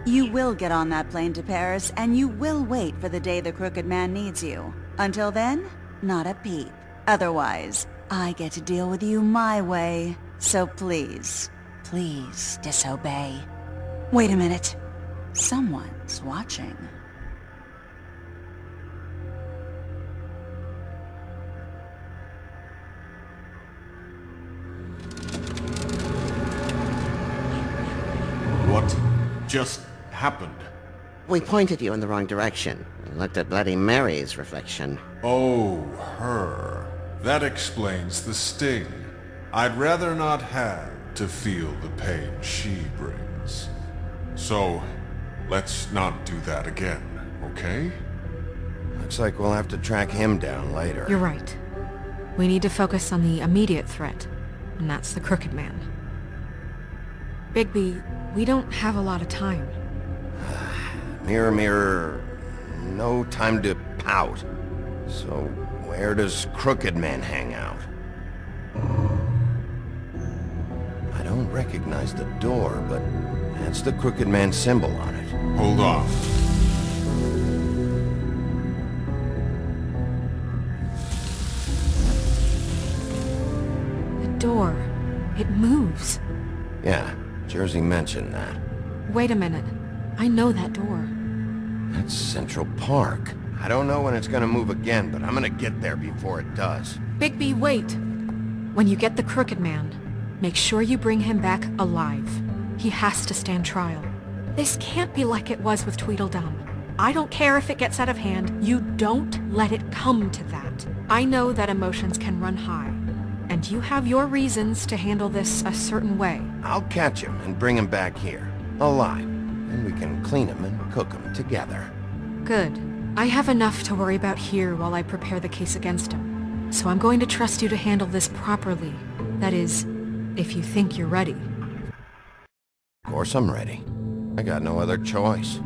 You will get on that plane to Paris, and you will wait for the day the Crooked Man needs you. Until then, not a peep. Otherwise, I get to deal with you my way. So please, please disobey. Wait a minute. Someone's watching. What just happened? We pointed you in the wrong direction and looked at Bloody Mary's reflection. Oh, her. That explains the sting. I'd rather not have to feel the pain she brings. So, let's not do that again, okay? Looks like we'll have to track him down later. You're right. We need to focus on the immediate threat, and that's the Crooked Man. Bigby, we don't have a lot of time. Mirror, mirror, no time to pout. So, where does Crooked Man hang out? I don't recognize the door, but that's the Crooked Man symbol on it. Hold on. The door. It moves. Yeah, Jersey mentioned that. Wait a minute. I know that door. That's Central Park. I don't know when it's gonna move again, but I'm gonna get there before it does. Bigby, wait! When you get the Crooked Man, make sure you bring him back alive. He has to stand trial. This can't be like it was with Tweedledum. I don't care if it gets out of hand. You don't let it come to that. I know that emotions can run high, and you have your reasons to handle this a certain way. I'll catch him and bring him back here, alive. And we can clean him and cook him together. Good. I have enough to worry about here while I prepare the case against him. So I'm going to trust you to handle this properly. That is, if you think you're ready. Of course I'm ready. I got no other choice.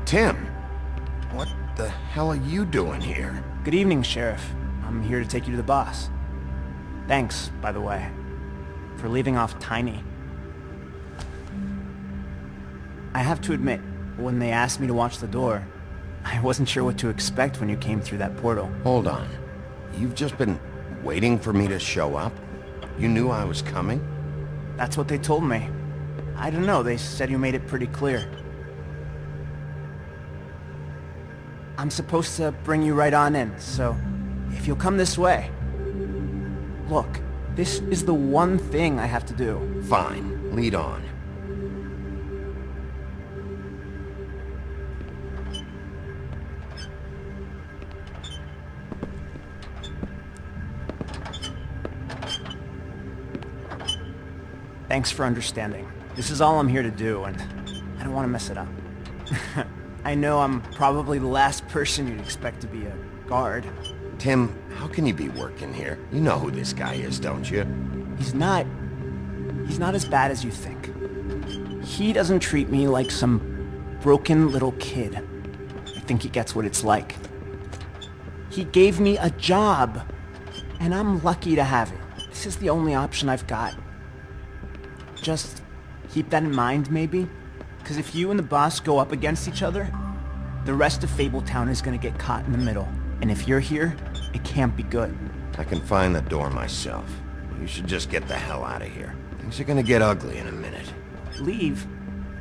Tim, what the hell are you doing here? Good evening, Sheriff. I'm here to take you to the boss. Thanks, by the way, for leaving off Tiny. I have to admit, when they asked me to watch the door, I wasn't sure what to expect when you came through that portal. Hold on. You've just been waiting for me to show up? You knew I was coming? That's what they told me. I don't know, they said you made it pretty clear. I'm supposed to bring you right on in, so if you'll come this way. Look, this is the one thing I have to do. Fine, lead on. Thanks for understanding. This is all I'm here to do, and I don't want to mess it up. I know I'm probably the last person you'd expect to be a guard. Tim, how can you be working here? You know who this guy is, don't you? He's not as bad as you think. He doesn't treat me like some broken little kid. I think he gets what it's like. He gave me a job, and I'm lucky to have it. This is the only option I've got. Just keep that in mind, maybe? Because if you and the boss go up against each other, the rest of Fabletown is going to get caught in the middle. And if you're here, it can't be good. I can find the door myself. You should just get the hell out of here. Things are going to get ugly in a minute. Leave?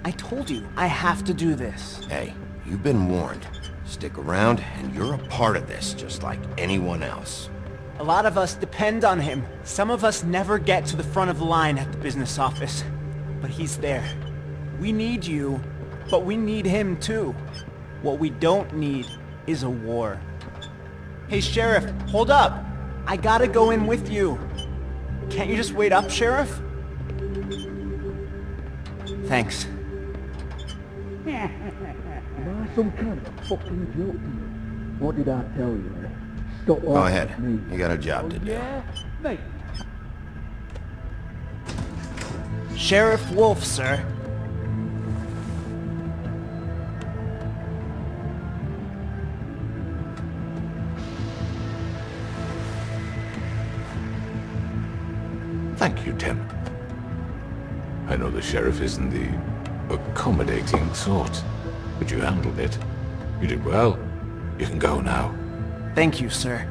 I told you, I have to do this. Hey, you've been warned. Stick around, and you're a part of this, just like anyone else. A lot of us depend on him. Some of us never get to the front of the line at the business office. But he's there. We need you, but we need him too. What we don't need is a war. Hey, Sheriff, hold up! I gotta go in with you. Can't you just wait up, Sheriff? Thanks. Am I some kind of fucking joke to you? What did I tell you, eh? Stop Go ahead. You got a job to do. Yeah? Mate, Sheriff Wolf, sir. Thank you, Tim. I know the sheriff isn't the accommodating sort, but you handled it. You did well. You can go now. Thank you, sir.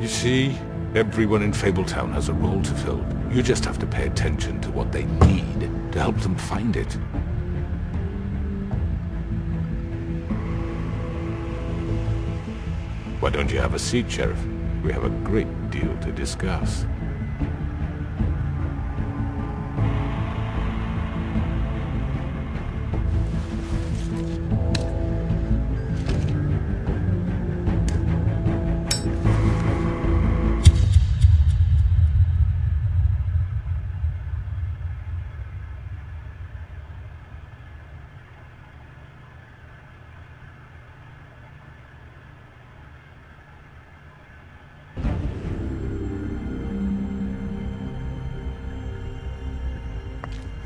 You see, everyone in Fabletown has a role to fill. You just have to pay attention to what they need to help them find it. Why don't you have a seat, Sheriff? We have a great deal to discuss.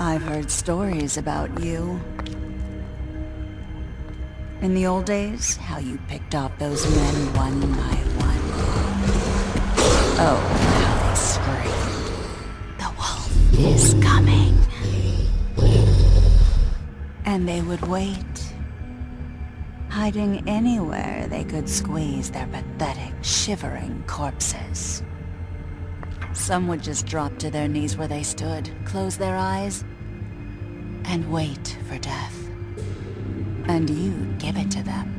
I've heard stories about you. In the old days, how you picked off those men one by one. Oh, how they screamed. The wolf is coming. And they would wait, hiding anywhere they could squeeze their pathetic, shivering corpses. Some would just drop to their knees where they stood, close their eyes, and wait for death. And you'd give it to them.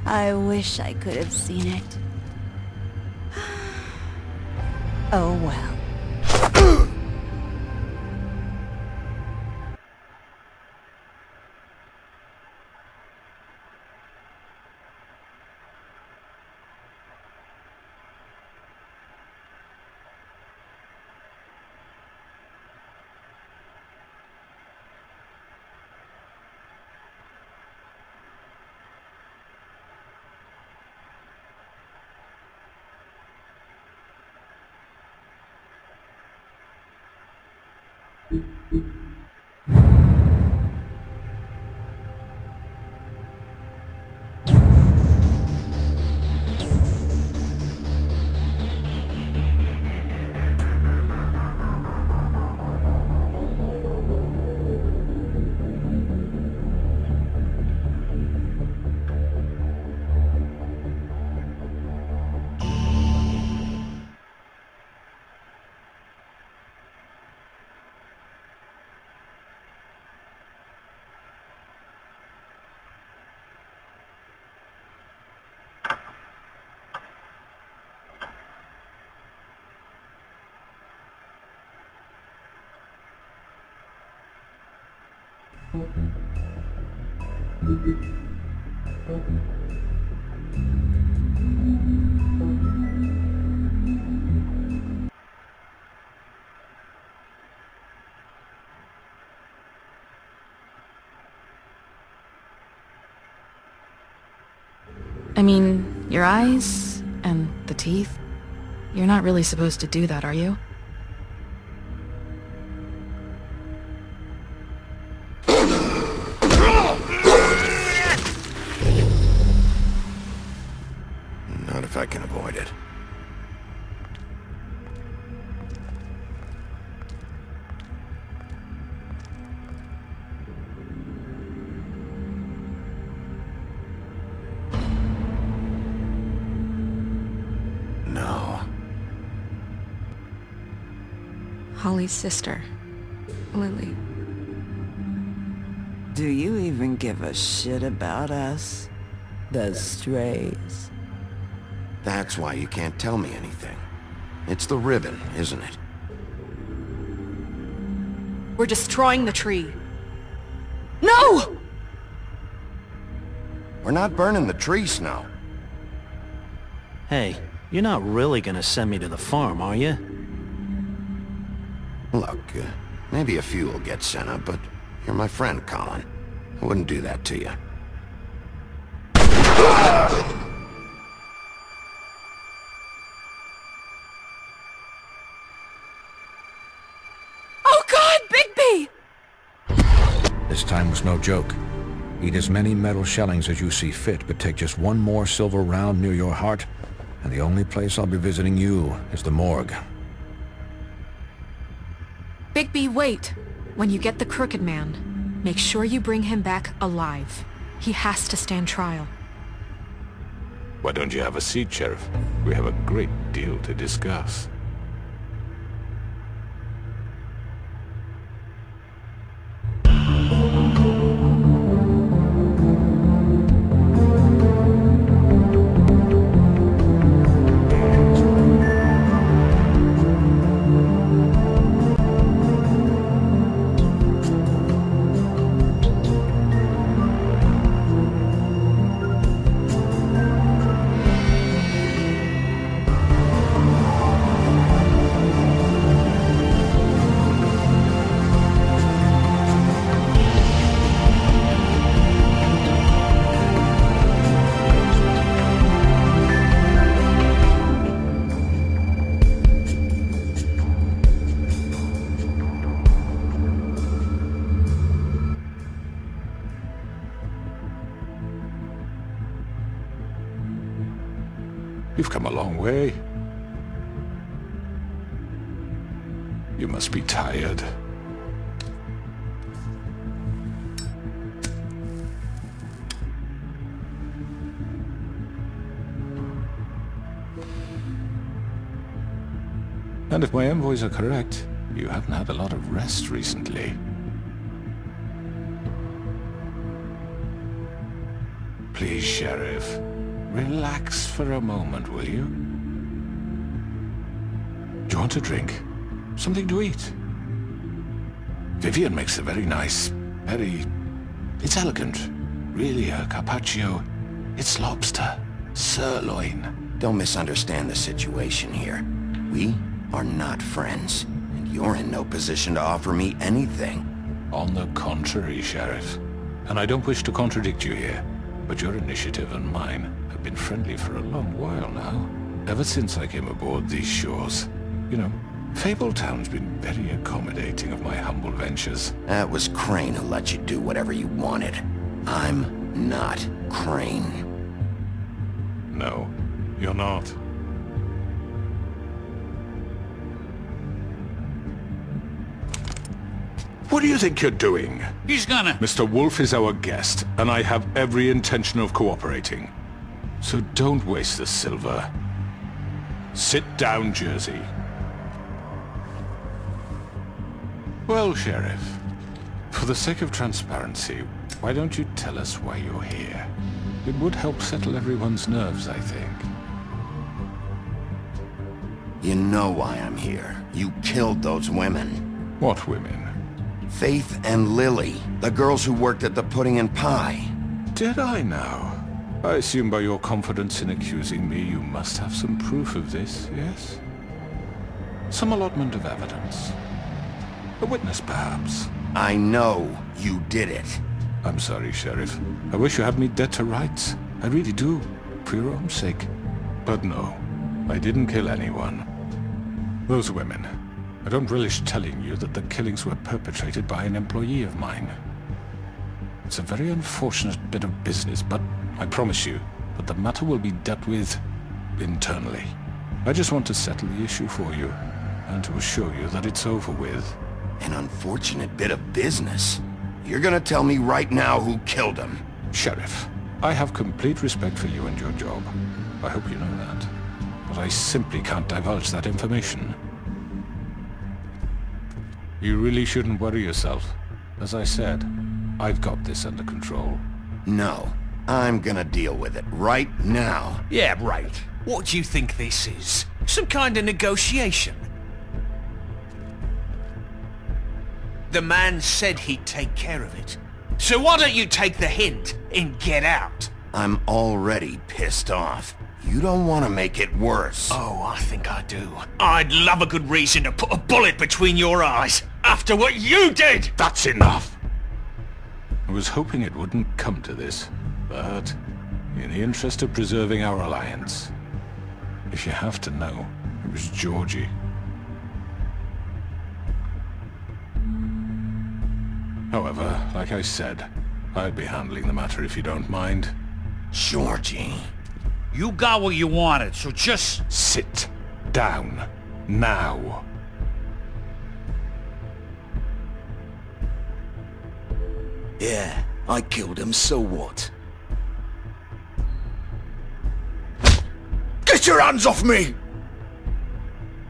I wish I could have seen it. Oh well. I mean, your eyes and the teeth. You're not really supposed to do that, are you? Not if I can avoid it. Holly's sister, Lily. Do you even give a shit about us? The strays? That's why you can't tell me anything. It's the ribbon, isn't it? We're destroying the tree. No! We're not burning the tree, Snow. Hey, you're not really gonna send me to the farm, are you? Look, maybe a few will get sent up, but you're my friend, Colin. I wouldn't do that to you. Oh God, Bigby! This time was no joke. Eat as many metal shellings as you see fit, but take just one more silver round near your heart, and the only place I'll be visiting you is the morgue. Bigby, wait. When you get the Crooked Man, make sure you bring him back alive. He has to stand trial. Why don't you have a seat, Sheriff? We have a great deal to discuss. You've come a long way. You must be tired. And if my envoys are correct, you haven't had a lot of rest recently. Please, Sheriff. Relax for a moment, will you? Do you want a drink? Something to eat? Vivian makes a very nice, it's elegant. Really, a carpaccio. It's lobster. Sirloin. Don't misunderstand the situation here. We are not friends, and you're in no position to offer me anything. On the contrary, Sheriff. And I don't wish to contradict you here, but your initiative and mine have been friendly for a long while now. Ever since I came aboard these shores. You know, Fabletown's been very accommodating of my humble ventures. That was Crane who let you do whatever you wanted. I'm not Crane. No, you're not. What do you think you're doing? He's gonna... Mr. Wolf is our guest, and I have every intention of cooperating. So don't waste the silver. Sit down, Jersey. Well, Sheriff, for the sake of transparency, why don't you tell us why you're here? It would help settle everyone's nerves, I think. You know why I'm here. You killed those women. What women? Faith and Lily, the girls who worked at the Pudding and Pie. Did I now? I assume by your confidence in accusing me, you must have some proof of this, yes? Some allotment of evidence. A witness, perhaps. I know you did it. I'm sorry, Sheriff. I wish you had me dead to rights. I really do, for your own sake. But no, I didn't kill anyone. Those women. I don't relish telling you that the killings were perpetrated by an employee of mine. It's a very unfortunate bit of business, but I promise you that the matter will be dealt with internally. I just want to settle the issue for you, and to assure you that it's over with. An unfortunate bit of business? You're gonna tell me right now who killed him? Sheriff, I have complete respect for you and your job. I hope you know that. But I simply can't divulge that information. You really shouldn't worry yourself. As I said, I've got this under control. No. I'm gonna deal with it right now. Yeah, right. What do you think this is? Some kind of negotiation? The man said he'd take care of it. So why don't you take the hint and get out? I'm already pissed off. You don't want to make it worse. Oh, I think I do. I'd love a good reason to put a bullet between your eyes after what you did! That's enough! I was hoping it wouldn't come to this, but in the interest of preserving our alliance, if you have to know, it was Georgie. However, like I said, I'd be handling the matter if you don't mind. Georgie. You got what you wanted, so just... Sit down. Now. Yeah, I killed him, so what? Get your hands off me!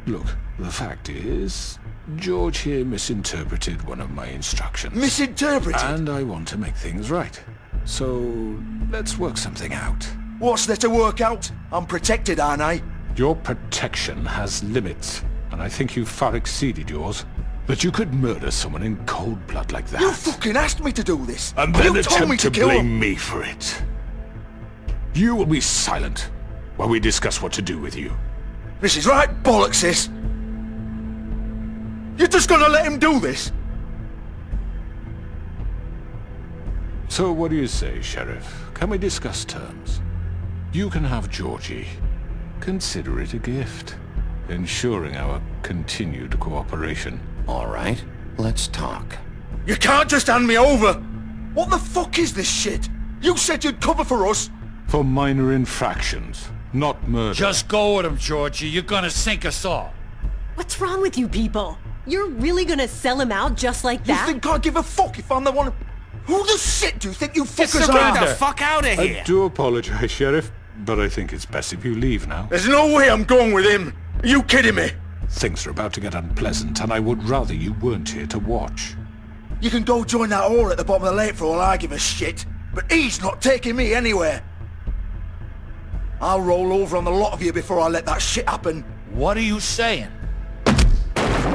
Look, the fact is, George here misinterpreted one of my instructions. Misinterpreted? And I want to make things right. So, let's work something out. What's there to work out? I'm protected, aren't I? Your protection has limits, and I think you've far exceeded yours. That you could murder someone in cold blood like that. You fucking asked me to do this! And then you told me attempt to kill blame him. me for it. You will be silent while we discuss what to do with you. This is right bollocks, sis. You're just gonna let him do this? So what do you say, Sheriff? Can we discuss terms? You can have Georgie. Consider it a gift, ensuring our continued cooperation. All right, let's talk. You can't just hand me over! What the fuck is this shit? You said you'd cover for us! For minor infractions, not murder. Just go with him, Georgie. You're gonna sink us all. What's wrong with you people? You're really gonna sell him out just like that? You think I give a fuck if I'm the one... Who the shit do you think you fuckers Get are? the fuck out of I do apologize, Sheriff, but I think it's best if you leave now. There's no way I'm going with him. Are you kidding me? Things are about to get unpleasant, and I would rather you weren't here to watch. You can go join that whore at the bottom of the lake for all I give a shit, but he's not taking me anywhere. I'll roll over on the lot of you before I let that shit happen. What are you saying?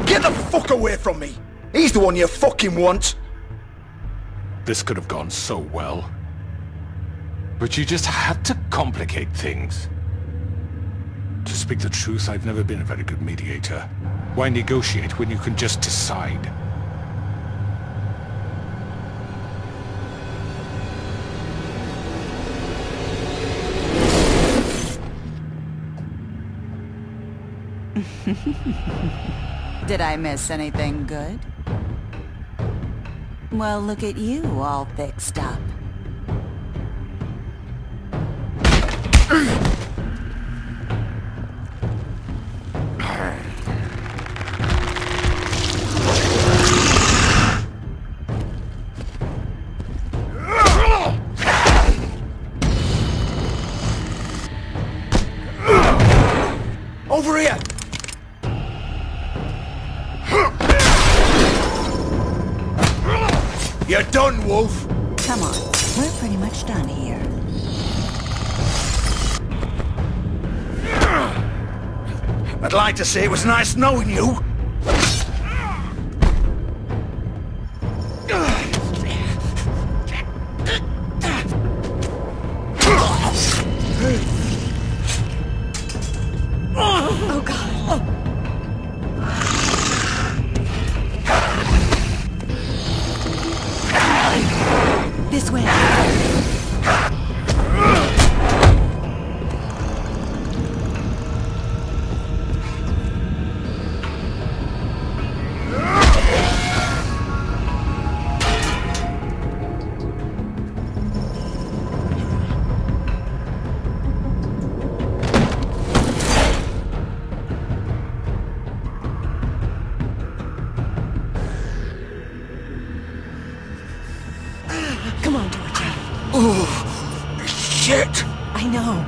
Get the fuck away from me! He's the one you fucking want! This could have gone so well. But you just had to complicate things. To speak the truth, I've never been a very good mediator. Why negotiate when you can just decide? Did I miss anything good? Well, look at you, all fixed up. Over here! You're done, Wolf! Come on, we're pretty much done here. I'd like to say it was nice knowing you. Oh, God. This way. Come on, Georgie. Oh, shit! I know.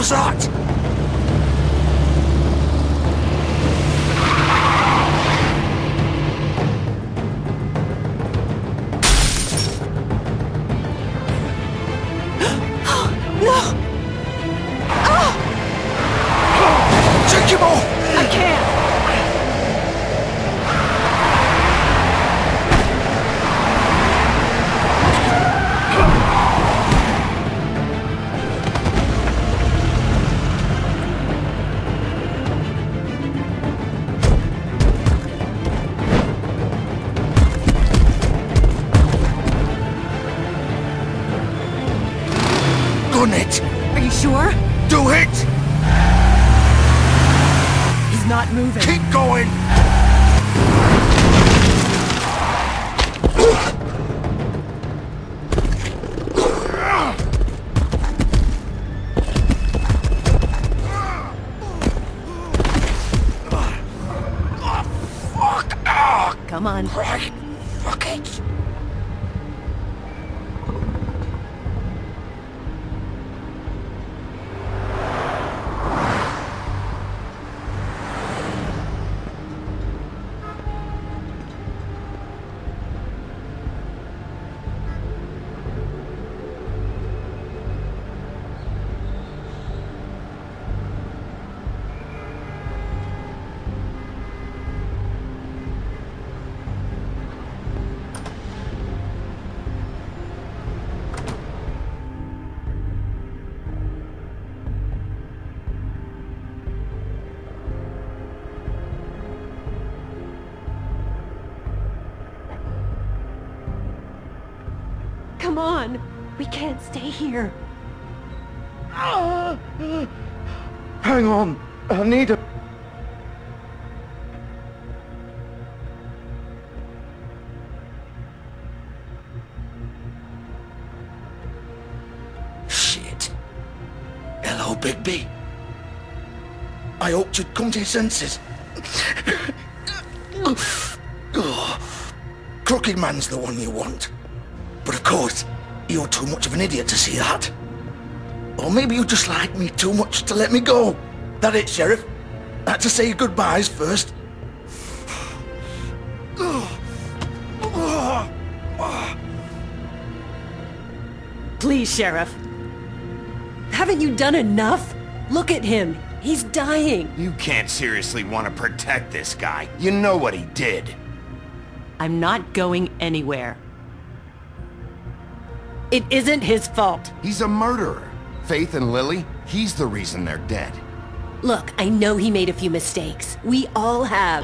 was that? Take him off! I can't! Gun it! Are you sure? Do it! He's not moving. Keep going! Come on. Right. Fuck it. Come on. We can't stay here. Hang on. I need a... Shit. Hello, Bigby. I hoped you'd come to your senses. Crooked Man's the one you want. But of course, you're too much of an idiot to see that. Or maybe you just like me too much to let me go. That it, Sheriff? I had to say your goodbyes first. Please, Sheriff. Haven't you done enough? Look at him. He's dying. You can't seriously want to protect this guy. You know what he did. I'm not going anywhere. It isn't his fault. He's a murderer. Faith and Lily, he's the reason they're dead. Look, I know he made a few mistakes. We all have.